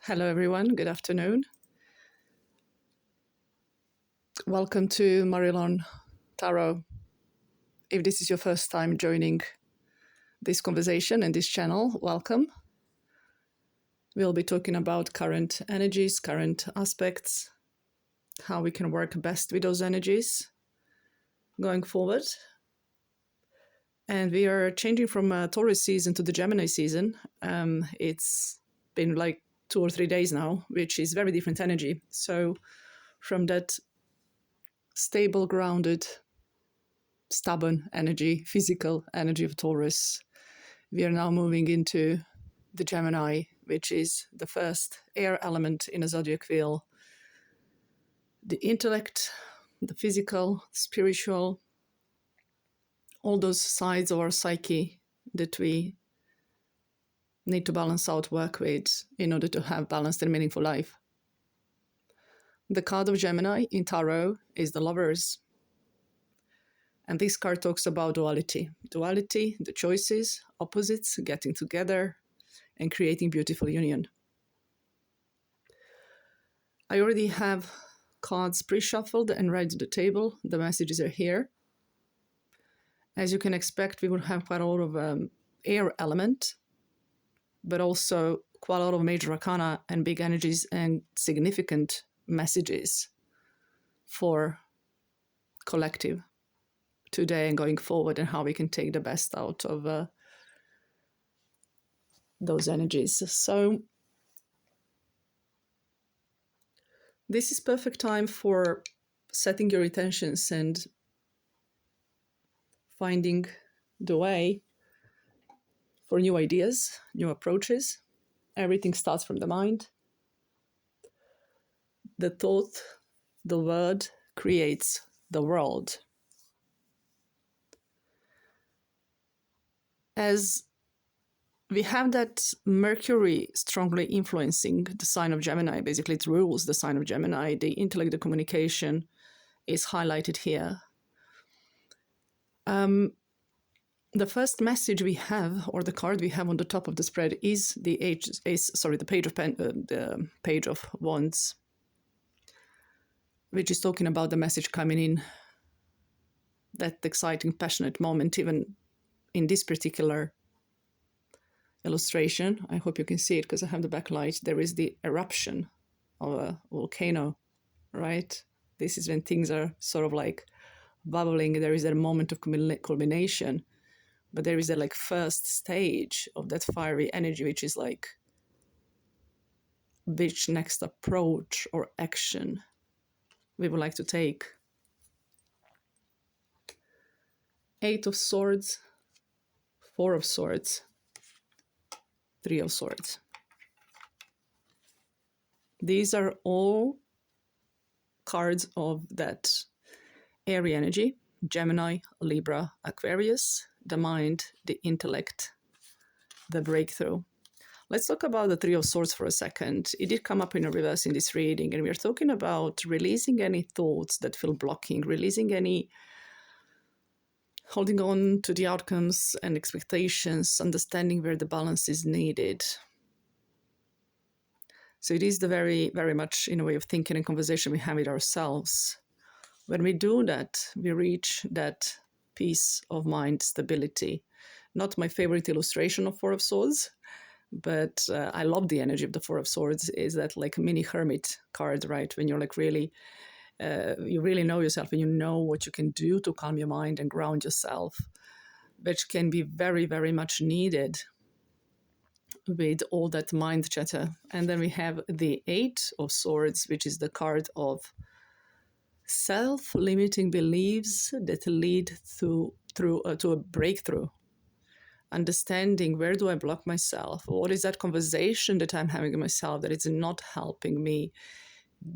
Hello, everyone. Good afternoon. Welcome to Marilyn Tarot. If this is your first time joining this conversation and this channel, welcome. We'll be talking about current energies, current aspects, how we can work best with those energies going forward. And we are changing from Taurus season to the Gemini season. It's been like 2 or 3 days now, which is very different energy. So from that stable, grounded, stubborn energy, physical energy of Taurus, we are now moving into the Gemini, which is the first air element in a zodiac wheel. The intellect, the physical, spiritual, all those sides of our psyche that we need to balance out, work with in order to have balanced and meaningful life. The card of Gemini in Tarot is the Lovers. And this card talks about duality. Duality, the choices, opposites, getting together and creating beautiful union. I already have cards pre-shuffled and ready to the table. The messages are here. As you can expect, we will have quite a lot of air element, but also quite a lot of major arcana and big energies and significant messages for collective today and going forward, and how we can take the best out of those energies. So this is perfect time for setting your intentions and finding the way for new ideas, new approaches. Everything starts from the mind. The thought, the word creates the world. As we have that Mercury strongly influencing the sign of Gemini, basically it rules the sign of Gemini, the intellect, the communication is highlighted here. The first message we have, or the card we have on the top of the spread, is the Page of Wands, which is talking about the message coming in, that exciting, passionate moment, even in this particular illustration. I hope you can see it because I have the backlight. There is the eruption of a volcano, right? This is when things are sort of like bubbling. There is a moment of culmination, but there is a like first stage of that fiery energy, which is like which next approach or action we would like to take. 8 of Swords, 4 of Swords, 3 of Swords. These are all cards of that airy energy: Gemini, Libra, Aquarius, the mind, the intellect, the breakthrough. Let's talk about the 3 of Swords for a second. It did come up in a reverse in this reading, and we're talking about releasing any thoughts that feel blocking, releasing any holding on to the outcomes and expectations, understanding where the balance is needed. So it is the very, very much in a way of thinking and conversation we have with ourselves. When we do that, we reach that peace of mind, stability. Not my favorite illustration of 4 of Swords, but I love the energy of the 4 of Swords. Is that like a mini hermit card, right? When you're like really, you really know yourself and you know what you can do to calm your mind and ground yourself, which can be very, very much needed with all that mind chatter. And then we have the 8 of Swords, which is the card of self-limiting beliefs that lead to a breakthrough. Understanding, where do I block myself? What is that conversation that I'm having with myself that is not helping me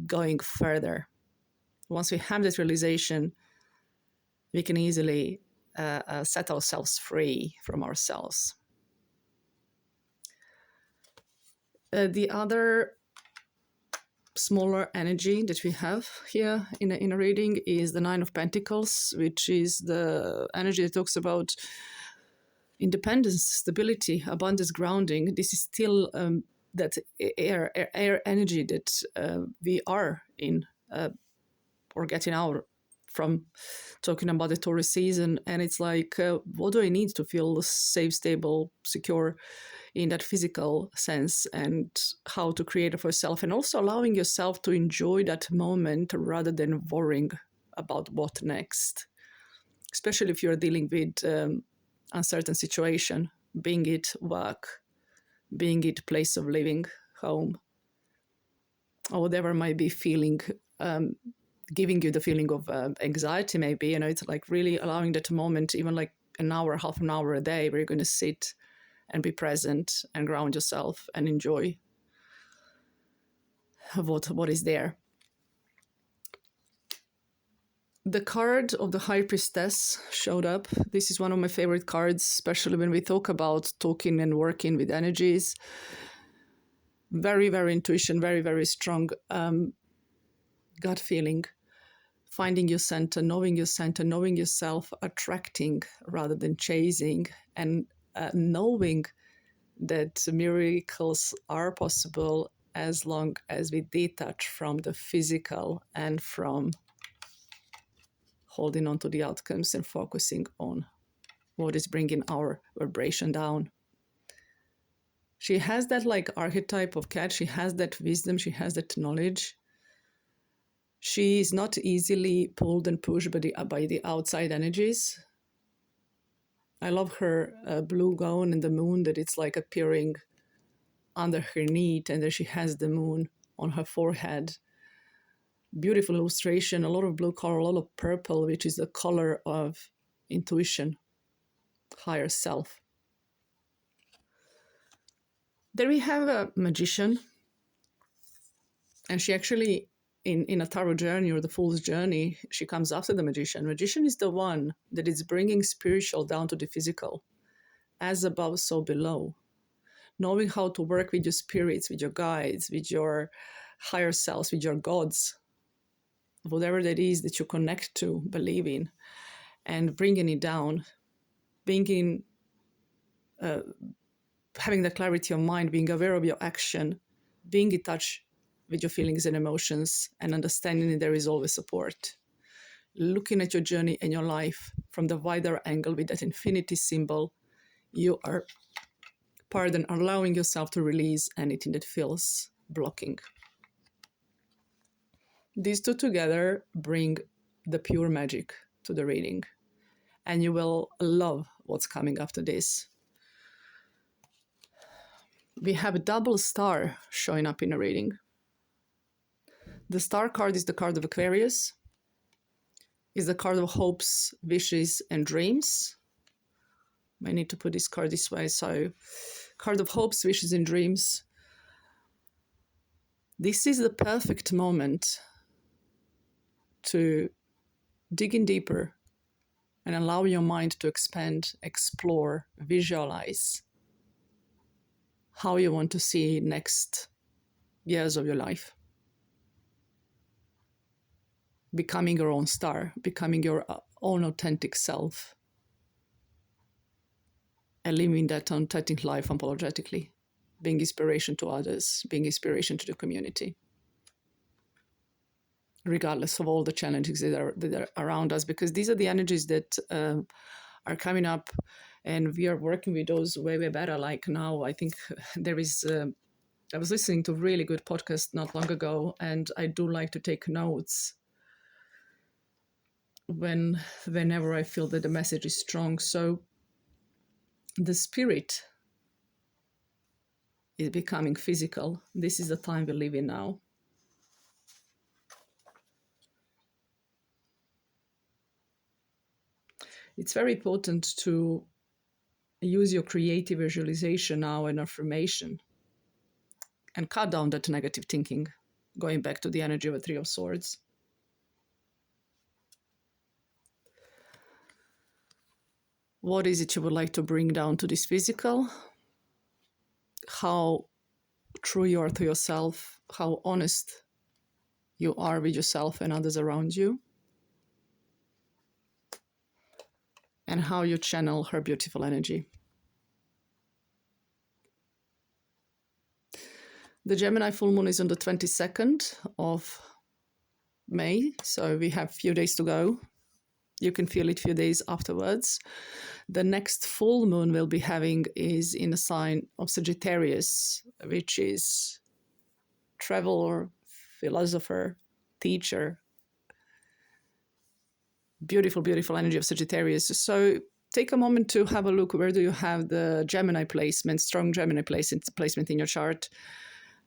going further? Once we have that realization, we can easily set ourselves free from ourselves. The other smaller energy that we have here in a reading is the 9 of Pentacles, which is the energy that talks about independence, stability, abundance, grounding. This is still that air energy that we are in, or getting out from talking about the Taurus season. And it's like, what do I need to feel safe, stable, secure in that physical sense, and how to create it for yourself, and also allowing yourself to enjoy that moment rather than worrying about what next, especially if you're dealing with uncertain situation, being it work, being it place of living, home, or whatever might be feeling, giving you the feeling of anxiety maybe. You know, it's like really allowing that moment, even like an hour, half an hour a day, where you're going to sit and be present and ground yourself and enjoy what is there. The card of the High Priestess showed up. This is one of my favorite cards, especially when we talk about talking and working with energies. Very, very intuition, very, very strong gut feeling, finding your center, knowing yourself, attracting rather than chasing, and knowing that miracles are possible as long as we detach from the physical and from holding on to the outcomes and focusing on what is bringing our vibration down. She has that like archetype of cat. She has that wisdom. She has that knowledge. She is not easily pulled and pushed by the outside energies. I love her blue gown and the moon, that it's like appearing under her knee, and there she has the moon on her forehead. Beautiful illustration, a lot of blue color, a lot of purple, which is the color of intuition, higher self. There we have a magician, and she actually, in a tarot journey or the fool's journey, she comes after the magician. Magician is the one that is bringing spiritual down to the physical, as above, so below. Knowing how to work with your spirits, with your guides, with your higher selves, with your gods, whatever that is that you connect to, believe in, and bringing it down, having the clarity of mind, being aware of your action, being in touch with your feelings and emotions, and understanding that there is always support. Looking at your journey and your life from the wider angle with that infinity symbol, you are, allowing yourself to release anything that feels blocking. These two together bring the pure magic to the reading, and you will love what's coming after this. We have a double star showing up in a reading. The star card is the card of Aquarius, is the card of hopes, wishes, and dreams. I need to put this card this way. So, card of hopes, wishes, and dreams. This is the perfect moment to dig in deeper and allow your mind to expand, explore, visualize how you want to see next years of your life. Becoming your own star, becoming your own authentic self, and living that authentic life unapologetically, being inspiration to others, being inspiration to the community, regardless of all the challenges that are around us, because these are the energies that are coming up, and we are working with those way better. Like now, I think there is, I was listening to a really good podcast not long ago, and I do like to take notes whenever I feel that the message is strong. So the spirit is becoming physical. This is the time we live in now. It's very important to use your creative visualization now and affirmation, and cut down that negative thinking, going back to the energy of a Three of Swords. What is it you would like to bring down to this physical? How true you are to yourself, how honest you are with yourself and others around you, and how you channel her beautiful energy. The Gemini full moon is on the 22nd of May, so we have a few days to go. You can feel it a few days afterwards. The next full moon we'll be having is in a sign of Sagittarius, which is traveler, philosopher, teacher. Beautiful, beautiful energy of Sagittarius. So take a moment to have a look. Where do you have the Gemini placement, strong Gemini placement in your chart?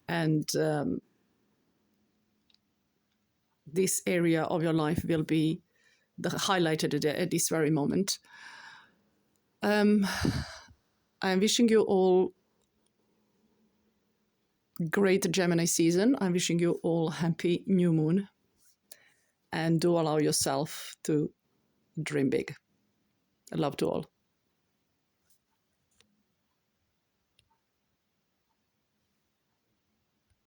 And this area of your life will be highlighted at this very moment. I'm wishing you all great Gemini season. I'm wishing you all happy new moon. And do allow yourself to dream big. Love to all.